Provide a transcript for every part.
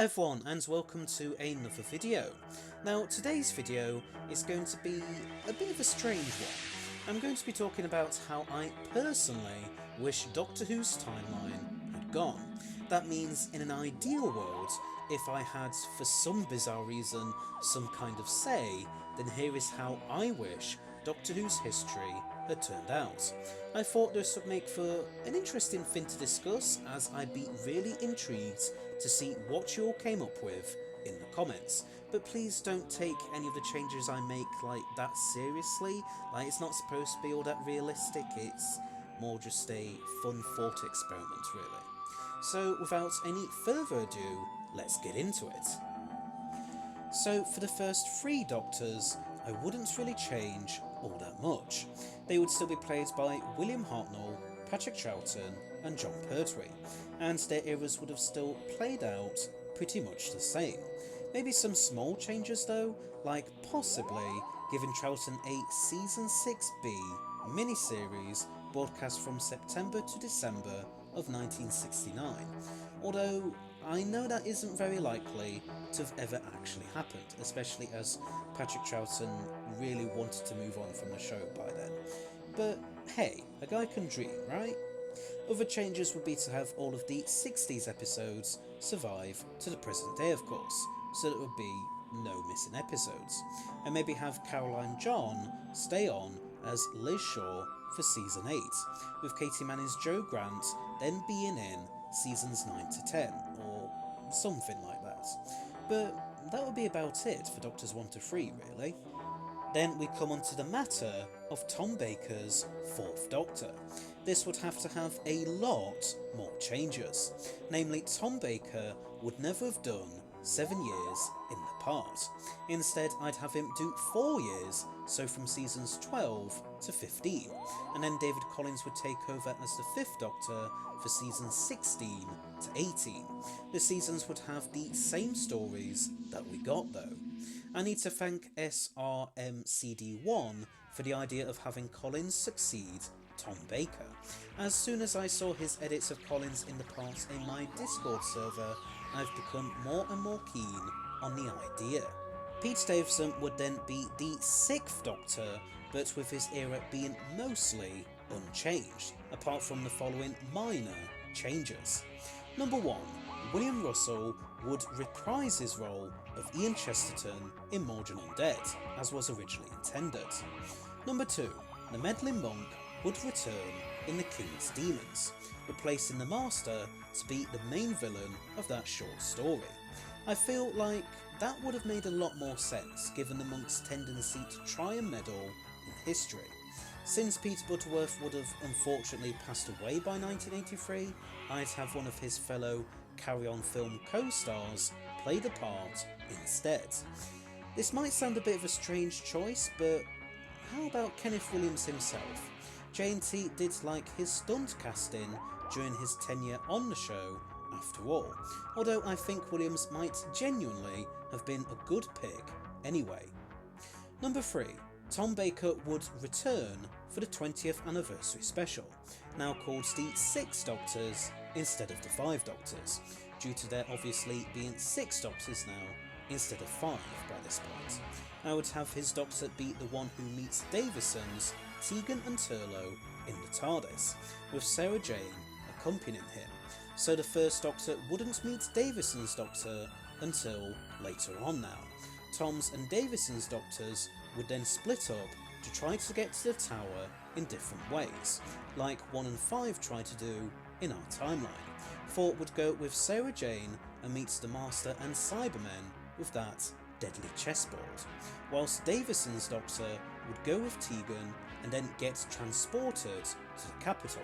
everyone and welcome to another video. Now today's video is going to be a bit of a strange one. I'm going to be talking about how I personally wish Doctor Who's timeline had gone. That means in an ideal world, if I had for some bizarre reason some kind of say, then here is how I wish Doctor Who's history had turned out. I thought this would make for an interesting thing to discuss, as I'd be really intrigued to see what you all came up with in the comments. But please don't take any of the changes I make like that seriously. Like, it's not supposed to be all that realistic, it's more just a fun thought experiment really. So without any further ado, let's get into it. So for the first three Doctors, I wouldn't really change all that much. They would still be played by William Hartnell, Patrick Troughton and John Pertwee, and their eras would have still played out pretty much the same. Maybe some small changes though, like possibly giving Troughton a Season 6B miniseries broadcast from September to December of 1969, although I know that isn't very likely to have ever actually happened, especially as Patrick Troughton really wanted to move on from the show by then. But hey, a guy can dream, right? Other changes would be to have all of the 60s episodes survive to the present day, of course, so there would be no missing episodes, and maybe have Caroline John stay on as Liz Shaw for Season 8, with Katie Manning's Jo Grant then being in Seasons 9 to 10, or something like that. But that would be about it for Doctors 1 to 3 really. Then we come on to the matter of Tom Baker's 4th Doctor. This would have to have a lot more changes. Namely, Tom Baker would never have done 7 years in the part. Instead, I'd have him do 4 years, so from seasons 12 to 15, and then David Collins would take over as the 5th Doctor for seasons 16 to 18. The seasons would have the same stories that we got though. I need to thank SRMCD1 for the idea of having Collins succeed Tom Baker. As soon as I saw his edits of Collins in the past in my Discord server, I've become more and more keen on the idea. Pete Davison would then be the 6th Doctor, but with his era being mostly unchanged, apart from the following minor changes. Number 1. William Russell would reprise his role of Ian Chesterton in Mawdryn Undead, as was originally intended. Number 2. The Meddling Monk would return in The King's Demons, replacing the Master to be the main villain of that short story. I feel like that would have made a lot more sense given the Monk's tendency to try and meddle in history. Since Peter Butterworth would have unfortunately passed away by 1983, I'd have one of his fellow Carry On film co-stars play the part instead. This might sound a bit of a strange choice, but how about Kenneth Williams himself? J&T did like his stunt casting during his tenure on the show after all, although I think Williams might genuinely have been a good pick anyway. Number 3. Tom Baker would return for the 20th anniversary special, now called the 6 Doctors instead of the 5 Doctors, due to there obviously being 6 Doctors now instead of 5 by this point. I would have his Doctor be the one who meets Davison's Tegan and Turlough in the TARDIS, with Sarah Jane accompanying him, so the first Doctor wouldn't meet Davison's Doctor until later on now. Tom's and Davison's Doctors would then split up to try to get to the tower in different ways, like 1 and 5 try to do in our timeline. 4 would go with Sarah Jane and meets the Master and Cybermen with that deadly chessboard, whilst Davison's Doctor would go with Tegan and then get transported to the capital,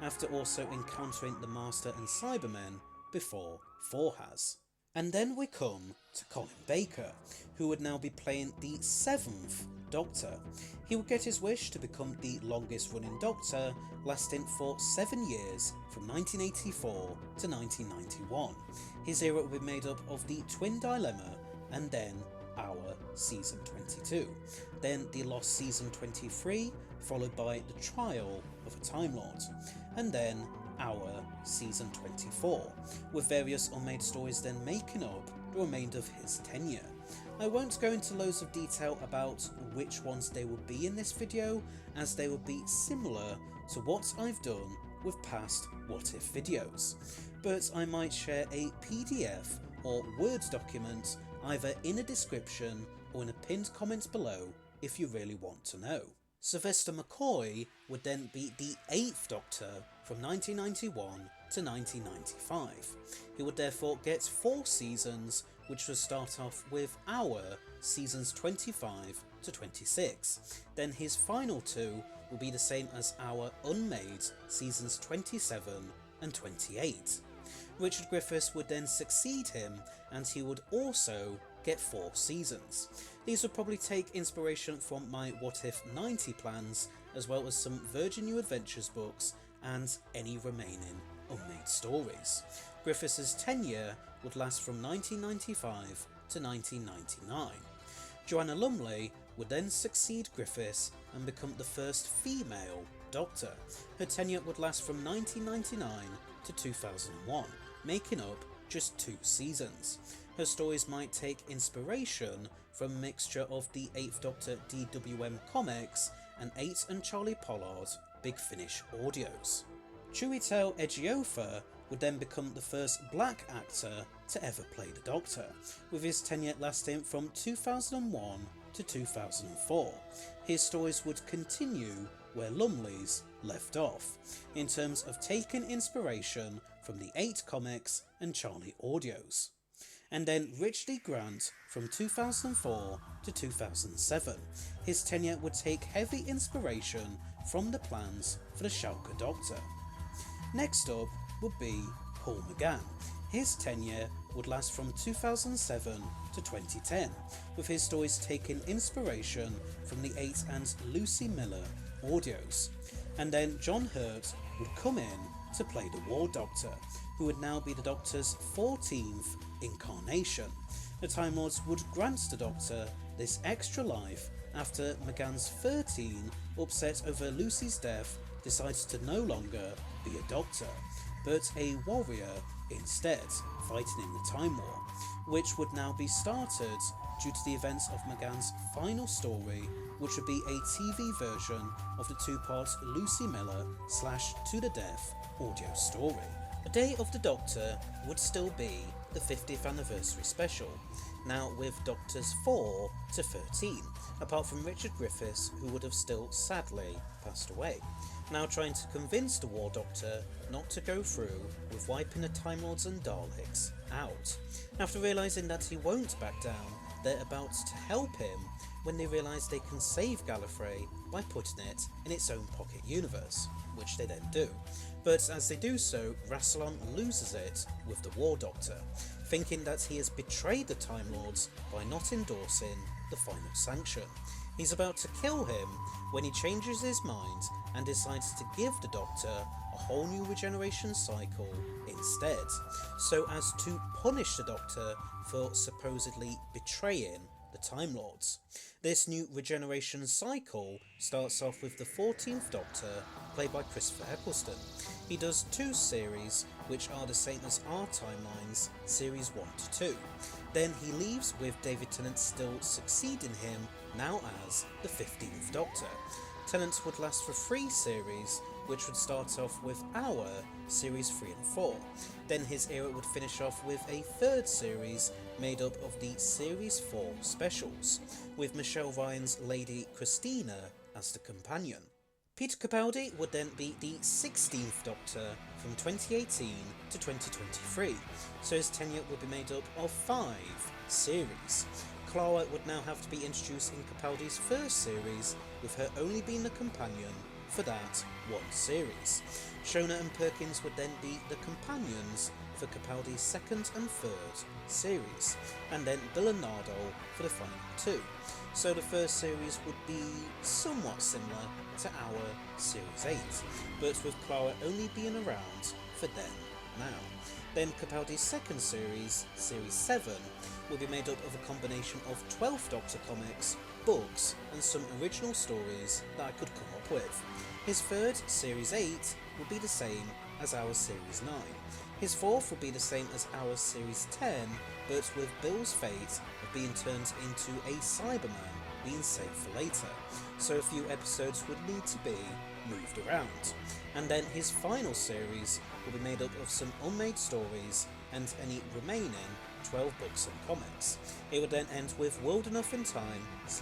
after also encountering the Master and Cybermen before 4 has. And then we come to Colin Baker, who would now be playing the 7th Doctor. He would get his wish to become the longest running Doctor, lasting for 7 years from 1984 to 1991. His era would be made up of the Twin Dilemma and then our Season 22, then the Lost Season 23, followed by the Trial of a Time Lord, and then Our Season 24, with various unmade stories then making up the remainder of his tenure. I won't go into loads of detail about which ones they will be in this video, as they will be similar to what I've done with past What If videos, but I might share a PDF or Word document either in a description or in a pinned comment below if you really want to know. Sylvester McCoy would then be the 8th Doctor from 1991 to 1995. He would therefore get 4 seasons, which would start off with Our seasons 25 to 26. Then his final 2 will be the same as Our unmade seasons 27 and 28. Richard Griffiths would then succeed him, and he would also get 4 seasons. These would probably take inspiration from my What If 90 plans, as well as some Virgin New Adventures books and any remaining unmade stories. Griffiths' tenure would last from 1995 to 1999. Joanna Lumley would then succeed Griffiths and become the first female Doctor. Her tenure would last from 1999 to 2001, making up just 2 seasons. Her stories might take inspiration from a mixture of the 8th Doctor DWM comics and 8 and Charlie Pollard Big Finish audios. Chiwetel Ejiofor would then become the first black actor to ever play the Doctor, with his tenure lasting from 2001 to 2004. His stories would continue where Lumley's left off, in terms of taking inspiration from the 8 comics and Charlie audios. And then Richard E. Grant from 2004 to 2007. His tenure would take heavy inspiration from the plans for the Schalke Doctor. Next up would be Paul McGann. His tenure would last from 2007 to 2010, with his stories taking inspiration from the 8 and Lucy Miller audios. And then John Hurt would come in to play the War Doctor, who would now be the Doctor's 14th incarnation. The Time Lords would grant the Doctor this extra life after McGann's 13, upset over Lucy's death, decides to no longer be a Doctor, but a warrior instead, fighting in the Time War, which would now be started due to the events of McGann's final story, which would be a TV version of the 2-part Lucy Miller / To the Death audio story. A Day of the Doctor would still be the 50th anniversary special, now with Doctors 4 to 13, apart from Richard Griffiths, who would have still sadly passed away, now trying to convince the War Doctor not to go through with wiping the Time Lords and Daleks out. After realising that he won't back down, they're about to help him when they realise they can save Gallifrey by putting it in its own pocket universe, which they then do. But as they do so, Rassilon loses it with the War Doctor, thinking that he has betrayed the Time Lords by not endorsing the final sanction. He's about to kill him when he changes his mind and decides to give the Doctor a whole new regeneration cycle instead, so as to punish the Doctor for supposedly betraying the Time Lords. This new regeneration cycle starts off with the 14th Doctor, played by Christopher Eccleston. He does 2 series, which are the same as our timelines, series 1 to 2. Then he leaves with David Tennant still succeeding him, now as the 15th Doctor. Tennant would last for 3 series, which would start off with Our series 3 and 4. Then his era would finish off with a 3rd series made up of the series 4 specials, with Michelle Ryan's Lady Christina as the companion. Peter Capaldi would then be the 16th Doctor from 2018 to 2023, so his tenure would be made up of 5 series. Clara would now have to be introduced in Capaldi's 1st series, with her only being the companion for that 1 series. Shona and Perkins would then be the companions for Capaldi's 2nd and 3rd series, and then Bill and Nardo for the final 2. So the 1st series would be somewhat similar to Our Series 8, but with Clara only being around for then now. Then Capaldi's 2nd series, Series 7, will be made up of a combination of 12th Doctor comics, books, and some original stories that I could come up with. His 3rd, Series 8, will be the same as our Series 9. His fourth would be the same as our Series 10, but with Bill's fate of being turned into a Cyberman being saved for later, so a few episodes would need to be moved around. And then his final series will be made up of some unmade stories and any remaining 12 books and comics. It would then end with World Enough in Time /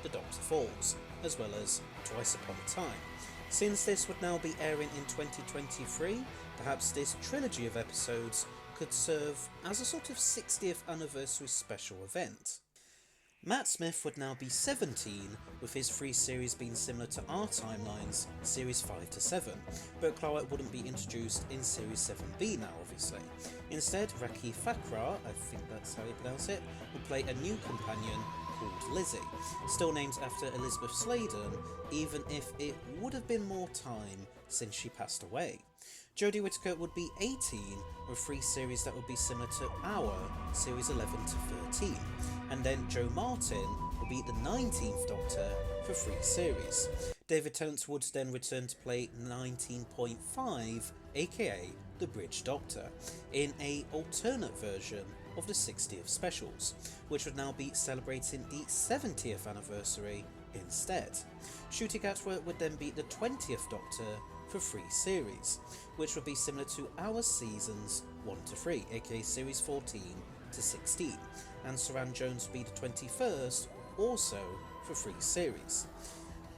The Doctor Falls, as well as Twice Upon a Time. Since this would now be airing in 2023, perhaps this trilogy of episodes could serve as a sort of 60th anniversary special event. Matt Smith would now be 17, with his 3 series being similar to our timelines, series 5 to 7, but Clara wouldn't be introduced in series 7B now, obviously. Instead, Raki Thakrar, I think that's how you pronounce it, will play a new companion called Lizzie, still named after Elizabeth Sladen, even if it would have been more time since she passed away. Jodie Whittaker would be 18, with 3 series that would be similar to our series 11 to 13, and then Joe Martin will be the 19th Doctor for 3 series. David Tennant would then return to play 19.5, aka the Bridge Doctor, in a alternate version of the 60th specials, which would now be celebrating the 70th anniversary instead. Ncuti Gatwa would then be the 20th Doctor for 3 series, which would be similar to our seasons 1 to 3, aka series 14 to 16, and Saran Jones would be the 21st, also for 3 series.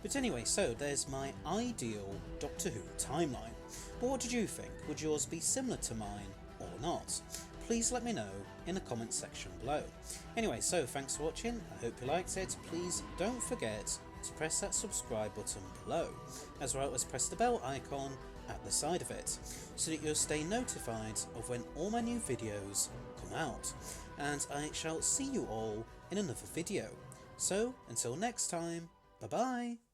But anyway, so there's my ideal Doctor Who timeline. But what did you think? Would yours be similar to mine or not? Please let me know in the comment section below. Anyway, so thanks for watching, I hope you liked it. Please don't forget to press that subscribe button below, as well as press the bell icon at the side of it, so that you'll stay notified of when all my new videos come out. And I shall see you all in another video. So, until next time, bye bye!